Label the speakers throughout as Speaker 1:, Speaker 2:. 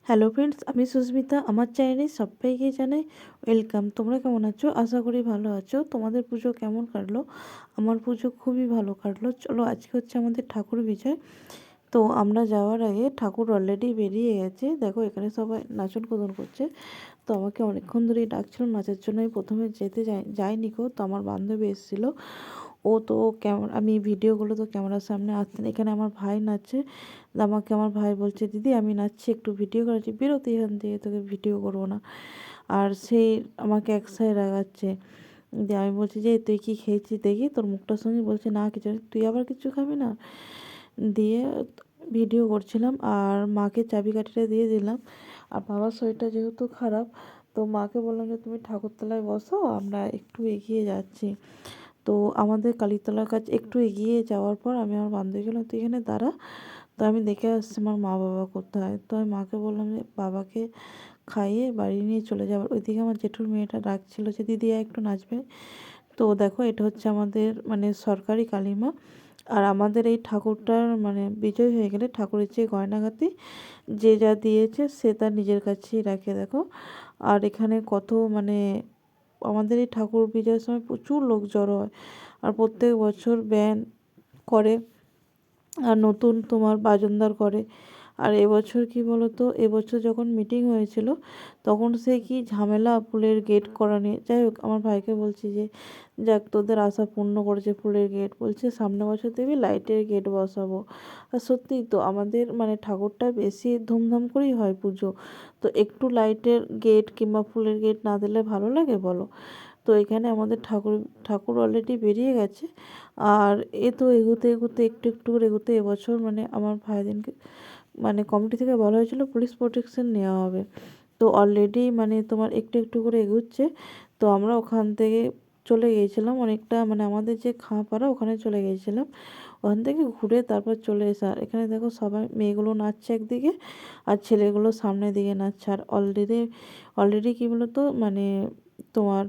Speaker 1: Hello friends, আমি সুস্মিতা। আমার চ্যানেলে সবাইকে জানাই ওয়েলকাম। তোমরা কেমন আছো? আশা করি ভালো আছো। তোমাদের পুজো কেমন কাটলো? আমার পুজো খুবই ভালো কাটলো। চলো, আজকে হচ্ছে আমাদের ঠাকুর বিজয়। তো আমরা যাওয়ার আগে ঠাকুর অলরেডি বেরিয়ে গেছে। দেখো, এখানে সবাই নাচন কোদন করছে। তো আমাকে অনেকক্ষণ ধরেই ডাকছিল নাচের জন্য। আমি প্রথমে যেতে যাইনি গো। তো আমার বান্ধবী এসেছিলো। ও তো আমি ভিডিওগুলো তো ক্যামেরার সামনে আসছে না। এখানে আমার ভাই নাচছে। আমাকে আমার ভাই বলছে, দিদি আমি নাচছি, একটু ভিডিও করেছি, বেরোতে এখান থেকে, তোকে ভিডিও করবো না। আর সেই আমাকে এক সাইড রাগাচ্ছে। দিয়ে আমি বলছি যে, তুই কি খেয়েছিস দেখি তোর মুখটার সঙ্গে। বলছে না কিছু না। তুই আবার কিছু খাবি না? দিয়ে ভিডিও করছিলাম আর মাকে চাবিকাঠিটা দিয়ে দিলাম। আর বাবার শরীরটা যেহেতু খারাপ, তো মাকে বললাম যে তুমি ঠাকুরতলায় বসো, আমরা একটু এগিয়ে যাচ্ছি। তো আমাদের কালীতলার কাছে একটু এগিয়ে যাওয়ার পর আমি আমার বান্ধবী গেলাম, তুই এখানে দাঁড়া, তো আমি দেখে আসছি আমার মা বাবা কোথায়। তো আমি মাকে বললাম যে বাবাকে খাইয়ে বাড়ি নিয়ে চলে যাবার। ওইদিকে আমার জেঠুর মেয়েটা ডাকছিল যে দিদি একটু নাচবে। তো দেখো, এটা হচ্ছে আমাদের সরকারি কালীমা। আর আমাদের এই ঠাকুরটার বিজয় হয়ে গেলে ঠাকুরের যে গয়নাগাটি যে যা দিয়েছে সে তার নিজের কাছেই রাখে। দেখো, আর এখানে কত আমাদের এই ঠাকুর বিজয়ের সময় প্রচুর লোক জড়ো হয়। আর প্রত্যেক বছর ব্যান করে আর নতুন তোমার বাজনদার করে। আর এবছর কি বলো তো, এবছর যখন মিটিং হয়েছিল তখন সে কি ঝামেলা ফুলের গেট করা নিয়ে। যাই হোক, আমার ভাইকে বলছি যে যাক, তোদের আশা পূর্ণ করেছে ফুলের গেট। বলছে সামনে বছর দেখবি লাইটের গেট বসাবো। আর সত্যিই তো আমাদের ঠাকুরটা বেশি ধুমধাম করেই হয় পুজো। তো একটু লাইটের গেট কিংবা ফুলের গেট না দিলে ভালো লাগে বলো? তো এখানে আমাদের ঠাকুর ঠাকুর অলরেডি বেরিয়ে গেছে। আর এ তো এগোতে এগোতে একটু একটু করে এগোতে এবছর আমার ভাইদিনকে কমিটি থেকে বলা হয়েছিল পুলিশ প্রোটেকশন নেওয়া হবে। তো অলরেডি তোমার একটু একটু করে এগোচ্ছে। তো আমরা ওখান থেকে চলে গিয়েছিলাম অনেকটা, আমাদের যে খাঁপাড়া ওখানে চলে গিয়েছিলাম। ওখান থেকে ঘুরে তারপর চলে এসে আর এখানে দেখো সবাই মেয়েগুলো নাচছে একদিকে আর ছেলেগুলো সামনের দিকে নাচছে। আর অলরেডি অলরেডি কী বলতো, তোমার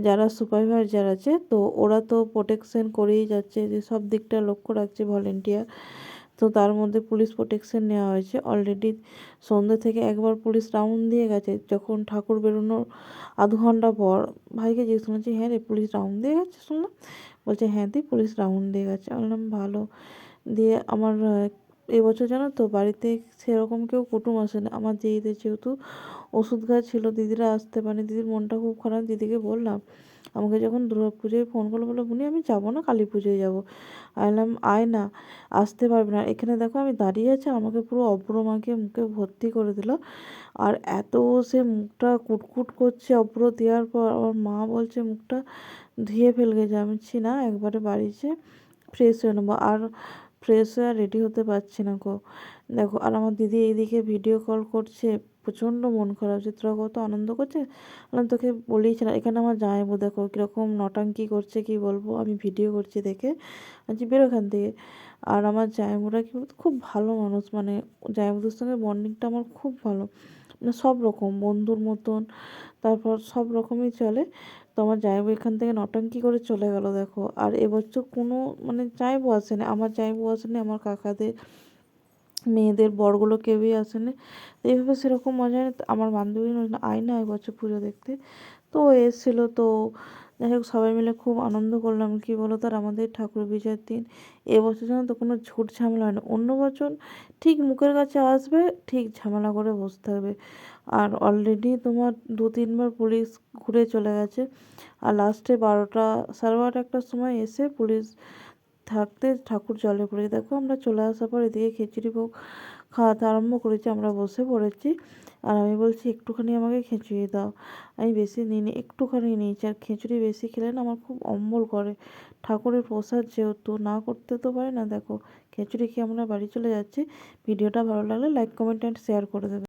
Speaker 1: যারা সুপারভাইজার আছে তো ওরা তো প্রোটেকশন করেই যাচ্ছে, যে সব দিকটা লক্ষ্য রাখছে ভলেন্টিয়ার। তো তার মধ্যে পুলিশ প্রোটেকশন নেওয়া হয়েছে অলরেডি। সন্ধ্যে থেকে একবার পুলিশ রাউন্ড দিয়ে গেছে, যখন ঠাকুর বেরোনোর আধ ঘন্টা পর ভাইকে জিজ্ঞেস করছি, হ্যাঁ রে পুলিশ রাউন্ড দিয়ে গেছে শুনলাম। বলছে হ্যাঁ দি, পুলিশ রাউন্ড দিয়ে গেছে। আমি বললাম ভালো। দিয়ে আমার এবছর জানো তো বাড়িতে সেরকম কেউ কুটুম আসেনি। আমার দিদিদের যেহেতু ওষুধ গাছ ছিল, দিদিরা আসতে পারে। দিদির মনটা খুব খারাপ। দিদিকে বললাম, আমাকে যখন দুর্গা পুজোয় ফোন করলো, বললো বুনি আমি যাবো না, কালী পুজোয় যাবো। আইলাম আয় না, আসতে পারবে না। এখানে দেখো আমি দাঁড়িয়ে আছি, আমাকে পুরো অব্র মাকে মুখে ভর্তি করে দিল। আর এত সে মুখটা কুটকুট করছে অব্র দেওয়ার পর। আমার মা বলছে মুখটা ধুয়ে ফেলবে। যাচ্ছি না, একবারে বাড়িতে ফ্রেশ হয়ে নেবো। আর ফ্রেশ হয়ে আর রেডি হতে পারছি না গো। দেখো, আর আমার দিদি এইদিকে ভিডিও কল করছে, প্রচণ্ড মন খারাপ যে তোরা কত আনন্দ করছে। আমি তোকে বলেইছি না। এখানে আমার জামাইবু দেখো কীরকম নটাঙ্কি করছে, কি বলবো, আমি ভিডিও করছি দেখে আজ বেরো এখান থেকে। আর আমার জামাইবুরা কি বলতো, খুব ভালো মানুষ। জামাইবুদের সঙ্গে বন্ডিংটা আমার খুব ভালো, সব রকম বন্ধুর মতন। তারপর সব রকমই চলে। তো আমার জামাইবু এখান থেকে নটাঙ্কি করে চলে গেল দেখো। আর এবছর কোনো জামাইবু আসেনি, আমার জামাইবু আসেনি, আমার কাকাদের মেয়েদের বরগুলো কেউই আসেনি। তো এইভাবে সেরকম মজা হয় না। আমার বান্ধবী আয় না এবছর পুজো দেখতে। তো ও এসেছিলো। তো যাই হোক, সবাই মিলে খুব আনন্দ করলাম। কী বলো, তার আমাদের ঠাকুর বিজয়ের দিন এবছর যেন তো কোনো ঝুট ঝামেলা হয় না। অন্য বছর ঠিক মুখের কাছে আসবে, ঠিক ঝামেলা করে বসে থাকবে। আর অলরেডি তোমার 2-3বার পুলিশ ঘুরে চলে গেছে। আর লাস্টে 12টা, 12:30 একটার সময় এসে পুলিশ থাকতে ঠাকুর জলে পড়ে। দেখো, আমরা চলে আসার পর এদিকে খিচুড়ি ভোগ খাওয়াতে আরম্ভ করেছি, আমরা বসে পড়েছি। আর আমি বলছি একটুখানি আমাকে খিচুড়ি দাও। আমি বেশি নিইনি, একটুখানি নিয়েছি। আর খিচুড়ি বেশি খেলে না আমার খুব অম্বল করে। ঠাকুরের প্রসাদ যেহেতু না করতে তো পারি না। দেখো, খিচুড়ি খেয়ে আমরা বাড়ি চলে যাচ্ছি। ভিডিওটা ভালো লাগলে লাইক কমেন্ট অ্যান্ড শেয়ার করে দেবে।